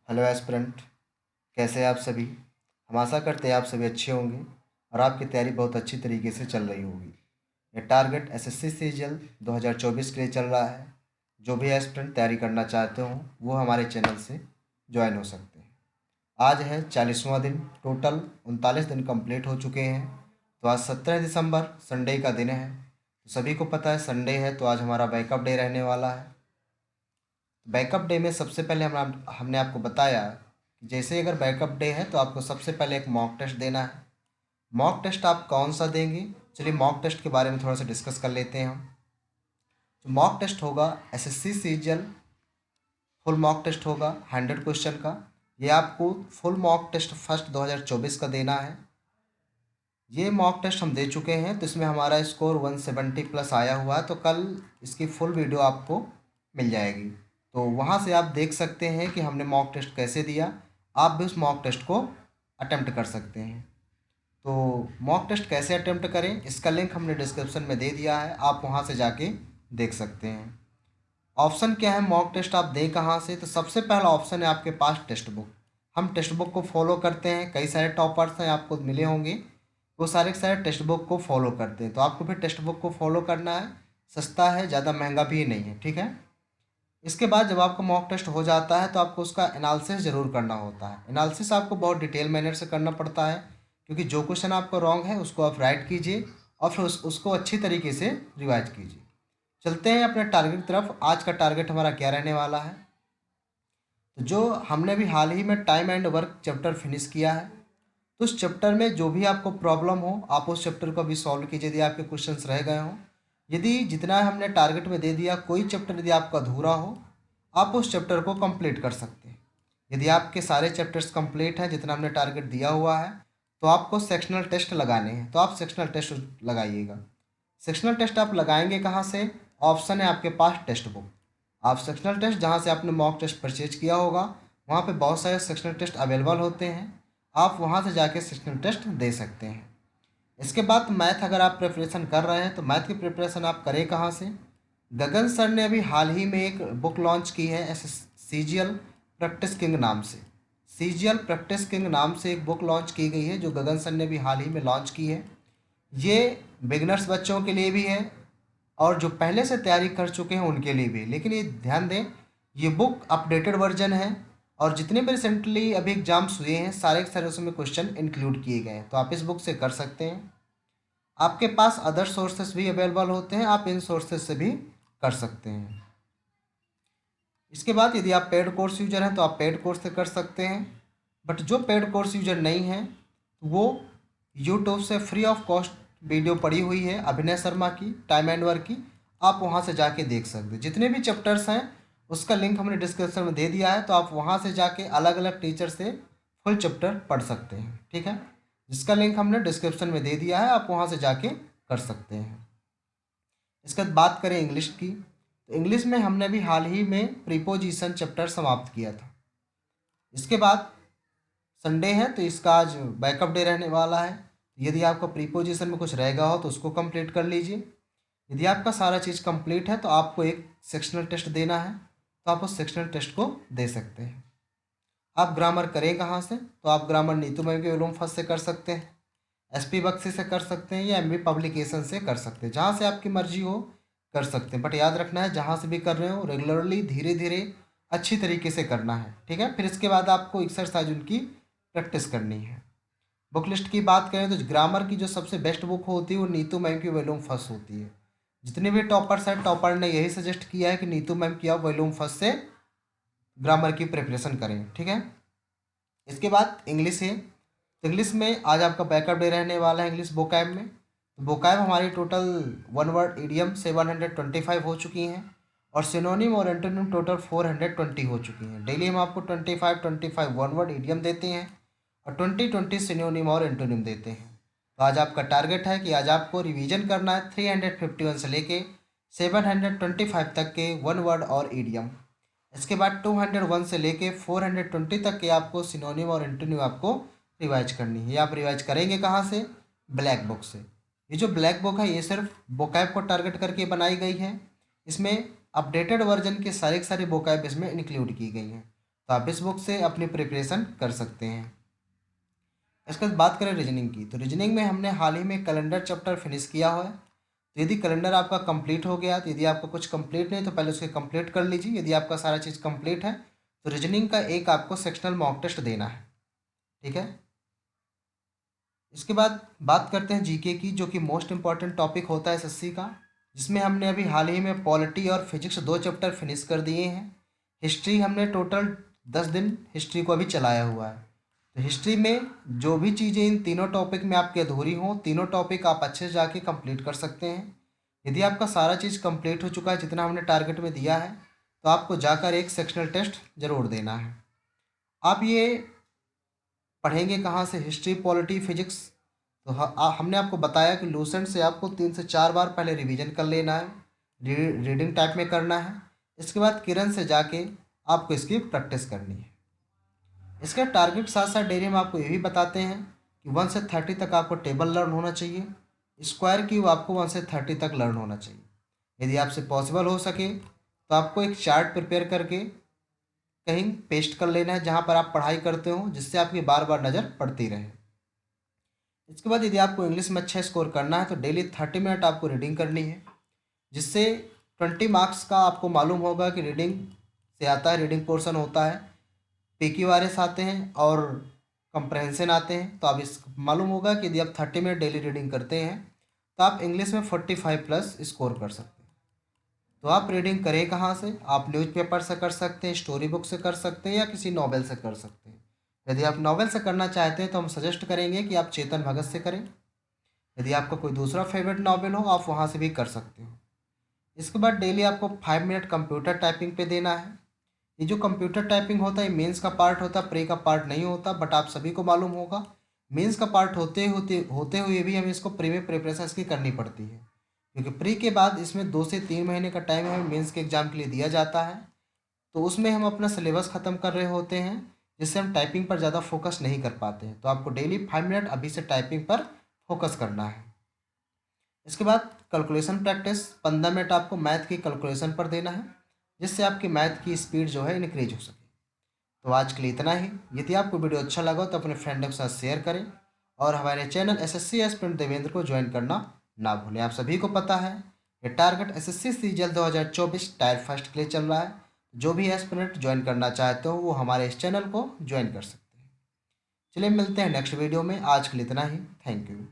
Hello aspirant, कैसे हैं आप सभी। हम आशा करते हैं आप सभी अच्छे होंगे और आपकी तैयारी बहुत अच्छी तरीके से चल रही होगी। ये टारगेट एसएससी सीजीएल 2024 के लिए चल रहा है। जो भी एस्पिरेंट तैयारी करना चाहते हो वो हमारे चैनल से ज्वाइन हो सकते हैं। आज है 40वां दिन, टोटल 39 दिन कंप्लीट हो चुके हैं। तो आज 17 दिसंबर संडे का दिन है। तो सभी को पता है संडे है तो आज हमारा बैकअप डे रहने वाला है। बैकअप डे में सबसे पहले हमने आपको बताया कि जैसे अगर बैकअप डे है तो आपको सबसे पहले एक मॉक टेस्ट देना है। मॉक टेस्ट आप कौन सा देंगे, चलिए मॉक टेस्ट के बारे में थोड़ा सा डिस्कस कर लेते हैं हम। जो मॉक टेस्ट होगा SSC CGL full mock test होगा 100 क्वेश्चन का। ये आपको फुल मॉक टेस्ट फर्स्ट 2024 का देना है। ये मॉक टेस्ट हम दे चुके हैं तो इसमें हमारा स्कोर 170 प्लस आया हुआ है। तो कल इसकी फुल वीडियो आपको मिल जाएगी, तो वहाँ से आप देख सकते हैं कि हमने मॉक टेस्ट कैसे दिया। आप भी उस मॉक टेस्ट को अटेम्प्ट कर सकते हैं। तो मॉक टेस्ट कैसे अटेम्प्ट करें इसका लिंक हमने डिस्क्रिप्शन में दे दिया है, आप वहाँ से जाके देख सकते हैं। ऑप्शन क्या है मॉक टेस्ट आप दें कहाँ से, तो सबसे पहला ऑप्शन है आपके पास टेक्स्ट बुक। हम टेक्स्ट बुक को फॉलो करते हैं, कई सारे टॉपर्स हैं आपको मिले होंगे, वो सारे के सारे टेक्स्ट बुक को फॉलो करते हैं। तो आपको फिर टेक्स्ट बुक को फॉलो करना है, सस्ता है, ज़्यादा महंगा भी नहीं है, ठीक है। इसके बाद जब आपका मॉक टेस्ट हो जाता है तो आपको उसका एनालिसिस ज़रूर करना होता है। एनालिसिस आपको बहुत डिटेल मैनर से करना पड़ता है, क्योंकि जो क्वेश्चन आपको रॉन्ग है उसको आप राइट कीजिए और फिर उसको अच्छी तरीके से रिवाइज कीजिए। चलते हैं अपने टारगेट की तरफ। आज का टारगेट हमारा क्या रहने वाला है, तो जो हमने अभी हाल ही में time and work chapter finish किया है, तो उस चैप्टर में जो भी आपको प्रॉब्लम हो आप उस चैप्टर को अभी सॉल्व कीजिए यदि आपके क्वेश्चंस रह गए हों। यदि जितना हमने टारगेट में दे दिया कोई चैप्टर यदि आपका अधूरा हो आप उस चैप्टर को कंप्लीट कर सकते हैं। यदि आपके सारे चैप्टर्स कंप्लीट हैं जितना हमने टारगेट दिया हुआ है तो आपको सेक्शनल टेस्ट लगाने हैं, तो आप सेक्शनल टेस्ट लगाइएगा। सेक्शनल टेस्ट आप लगाएंगे कहाँ से, ऑप्शन है आपके पास टेक्स्ट बुक। आप सेक्शनल टेस्ट जहाँ से आपने मॉक टेस्ट परचेज किया होगा वहाँ पे बहुत सारे सेक्शनल टेस्ट अवेलेबल होते हैं, आप वहाँ से जाके सेक्शनल टेस्ट दे सकते हैं। इसके बाद मैथ अगर आप प्रिपरेशन कर रहे हैं तो मैथ की प्रिपरेशन आप करें कहाँ से। गगन सर ने अभी हाल ही में एक बुक लॉन्च की है सीजीएल प्रैक्टिस किंग नाम से। सीजीएल प्रैक्टिस किंग नाम से एक बुक लॉन्च की गई है जो गगन सर ने भी हाल ही में लॉन्च की है। ये बिगनर्स बच्चों के लिए भी है और जो पहले से तैयारी कर चुके हैं उनके लिए भी, लेकिन ये ध्यान दें ये बुक अपडेटेड वर्जन है और जितने भी रिसेंटली अभी एग्जाम्स हुए हैं सारे के सारे उसमें क्वेश्चन इंक्लूड किए गए हैं, तो आप इस बुक से कर सकते हैं। आपके पास अदर सोर्सेस भी अवेलेबल होते हैं, आप इन सोर्सेस से भी कर सकते हैं। इसके बाद यदि आप पेड कोर्स यूजर हैं तो आप पेड कोर्स से कर सकते हैं, बट जो पेड कोर्स यूजर नहीं है वो यूट्यूब से फ्री ऑफ कॉस्ट वीडियो पड़ी हुई है अभिनय शर्मा की, टाइम एंड वर्क की, आप वहाँ से जाके देख सकते हैं। जितने भी चैप्टर्स हैं उसका लिंक हमने डिस्क्रिप्शन में दे दिया है, तो आप वहाँ से जाके अलग अलग टीचर से फुल चैप्टर पढ़ सकते हैं, ठीक है। जिसका लिंक हमने डिस्क्रिप्शन में दे दिया है, आप वहाँ से जाके कर सकते हैं। इसके बाद बात करें इंग्लिश की, तो इंग्लिश में हमने भी हाल ही में प्रीपोजिशन चैप्टर समाप्त किया था। इसके बाद संडे है तो इसका आज बैकअप डे रहने वाला है। यदि आपका प्रीपोजिशन में कुछ रह गया हो तो उसको कंप्लीट कर लीजिए। यदि आपका सारा चीज़ कंप्लीट है तो आपको एक सेक्शनल टेस्ट देना है, तो आप उस सेक्शनल टेस्ट को दे सकते हैं। आप ग्रामर करें कहाँ से, तो आप ग्रामर नीतू मैम के विलोम फर्स्ट से कर सकते हैं, एसपी बख्शी से कर सकते हैं या एमबी पब्लिकेशन से कर सकते हैं, जहाँ से आपकी मर्जी हो कर सकते हैं। बट याद रखना है जहाँ से भी कर रहे हो रेगुलरली धीरे धीरे अच्छी तरीके से करना है, ठीक है। फिर इसके बाद आपको एक्सरसाइज उनकी प्रैक्टिस करनी है। बुक लिस्ट की बात करें तो ग्रामर की जो सबसे बेस्ट बुक होती है वो नीतू मैम की वॉल्यूम फर्स्ट होती है। जितने भी टॉपर्स हैं टॉपर ने यही सजेस्ट किया है कि नीतू मैम की आप वॉल्यूम फर्स्ट से ग्रामर की प्रिपरेशन करें, ठीक है। इसके बाद इंग्लिश है, तो इंग्लिश में आज आपका बैकअप डे रहने वाला है। इंग्लिश वोकैब में तो वोकैब हमारी टोटल वन वर्ड इडियम 725 हो चुकी हैं और सिनोनिम और एंटोनिम टोटल 420 हो चुकी हैं। डेली हम आपको 25 वन वर्ड इडियम देते हैं और 20 सिनोनिम और एंटोनिम देते हैं। तो आज आपका टारगेट है कि आज आपको रिवीजन करना है 351 से लेके 725 तक के वन वर्ड और इडियम। इसके बाद 201 से लेके 420 तक के आपको सिनोनिम और एंटोनिम आपको रिवाइज करनी है। ये आप रिवाइज करेंगे कहाँ से, ब्लैक बुक से। ये जो ब्लैक बुक है ये सिर्फ वोकैब को टारगेट करके बनाई गई है, इसमें अपडेटेड वर्जन के सारे वोकैब इसमें इंक्लूड की गई हैं। तो आप इस बुक से अपनी प्रिपरेशन कर सकते हैं। इसके बाद बात करें रीजनिंग की, तो रीजनिंग में हमने हाल ही में कैलेंडर चैप्टर फिनिश किया हुआ है। तो यदि कैलेंडर आपका कंप्लीट हो गया, तो यदि आपका कुछ कंप्लीट नहीं तो पहले उसके कंप्लीट कर लीजिए। यदि आपका सारा चीज़ कंप्लीट है तो रीजनिंग का एक आपको सेक्शनल मॉक टेस्ट देना है, ठीक है। इसके बाद बात करते हैं जीके की, जो कि मोस्ट इंपॉर्टेंट टॉपिक होता है एसएससी का, जिसमें हमने अभी हाल ही में पॉलिटी और फिजिक्स 2 चैप्टर फिनिश कर दिए हैं। हिस्ट्री हमने टोटल 10 दिन हिस्ट्री को अभी चलाया हुआ है। तो हिस्ट्री में जो भी चीज़ें इन तीनों टॉपिक में आपकी अधूरी हों, तीनों टॉपिक आप अच्छे से जाके कंप्लीट कर सकते हैं। यदि आपका सारा चीज़ कंप्लीट हो चुका है जितना हमने टारगेट में दिया है, तो आपको जाकर एक सेक्शनल टेस्ट ज़रूर देना है। आप ये पढ़ेंगे कहाँ से, हिस्ट्री पॉलिटी फिजिक्स? तो हमने आपको बताया कि लूसेंट से आपको 3 से 4 बार पहले रिवीजन कर लेना है, रीडिंग टाइप में करना है। इसके बाद किरण से जाके आपको इसकी प्रैक्टिस करनी है। इसके टारगेट साथ साथ डेली हम आपको ये भी बताते हैं कि 1 से 30 तक आपको टेबल लर्न होना चाहिए, स्क्वायर क्यूब आपको 1 से 30 तक लर्न होना चाहिए। यदि आपसे पॉसिबल हो सके तो आपको एक चार्ट प्रिपेयर करके कहीं पेस्ट कर लेना है जहाँ पर आप पढ़ाई करते हो, जिससे आपकी बार बार नज़र पड़ती रहे। इसके बाद यदि आपको इंग्लिश में अच्छा स्कोर करना है तो डेली 30 मिनट आपको रीडिंग करनी है, जिससे 20 मार्क्स का आपको मालूम होगा कि रीडिंग से आता है, रीडिंग पोर्शन होता है, PQRS आते हैं और कंप्रहेंशन आते हैं। तो आप इस मालूम होगा कि यदि आप 30 मिनट डेली रीडिंग करते हैं तो आप इंग्लिश में 45 प्लस स्कोर कर सकते हैं। तो आप रीडिंग करें कहाँ से? आप न्यूज़पेपर से कर सकते हैं, स्टोरी बुक से कर सकते हैं, या किसी नॉवेल से कर सकते हैं। यदि आप नॉवेल से करना चाहते हैं तो हम सजेस्ट करेंगे कि आप चेतन भगत से करें। यदि आपका कोई दूसरा फेवरेट नॉवेल हो आप वहाँ से भी कर सकते हो। इसके बाद डेली आपको 5 मिनट कंप्यूटर टाइपिंग पे देना है। ये जो कंप्यूटर टाइपिंग होता है मेंस का पार्ट होता है, प्री का पार्ट नहीं होता, बट आप सभी को मालूम होगा मेंस का पार्ट होते हुए भी हमें इसको प्री में प्रिपरेशन इसकी करनी पड़ती है, क्योंकि प्री के बाद इसमें 2 से 3 महीने का टाइम हमें मेंस के एग्ज़ाम के लिए दिया जाता है। तो उसमें हम अपना सिलेबस ख़त्म कर रहे होते हैं, जिससे हम टाइपिंग पर ज़्यादा फोकस नहीं कर पाते हैं। तो आपको डेली 5 मिनट अभी से टाइपिंग पर फोकस करना है। इसके बाद कैलकुलेशन प्रैक्टिस 15 मिनट आपको मैथ की कैलकुलेशन पर देना है, जिससे आपकी मैथ की स्पीड जो है इनक्रीज हो सके। तो आज के लिए इतना ही। यदि आपको वीडियो अच्छा लगा तो अपने फ्रेंडों के साथ शेयर करें और हमारे चैनल एसएससी एस्पिरेंट देवेंद्र को ज्वाइन करना ना भूलें। आप सभी को पता है ये target SSC CGL 2024 tyre first के लिए चल रहा है। जो भी एस्पिरेंट ज्वाइन करना चाहते हो वो हमारे इस चैनल को ज्वाइन कर सकते हैं। चलिए मिलते हैं नेक्स्ट वीडियो में। आज के लिए इतना ही। Thank you.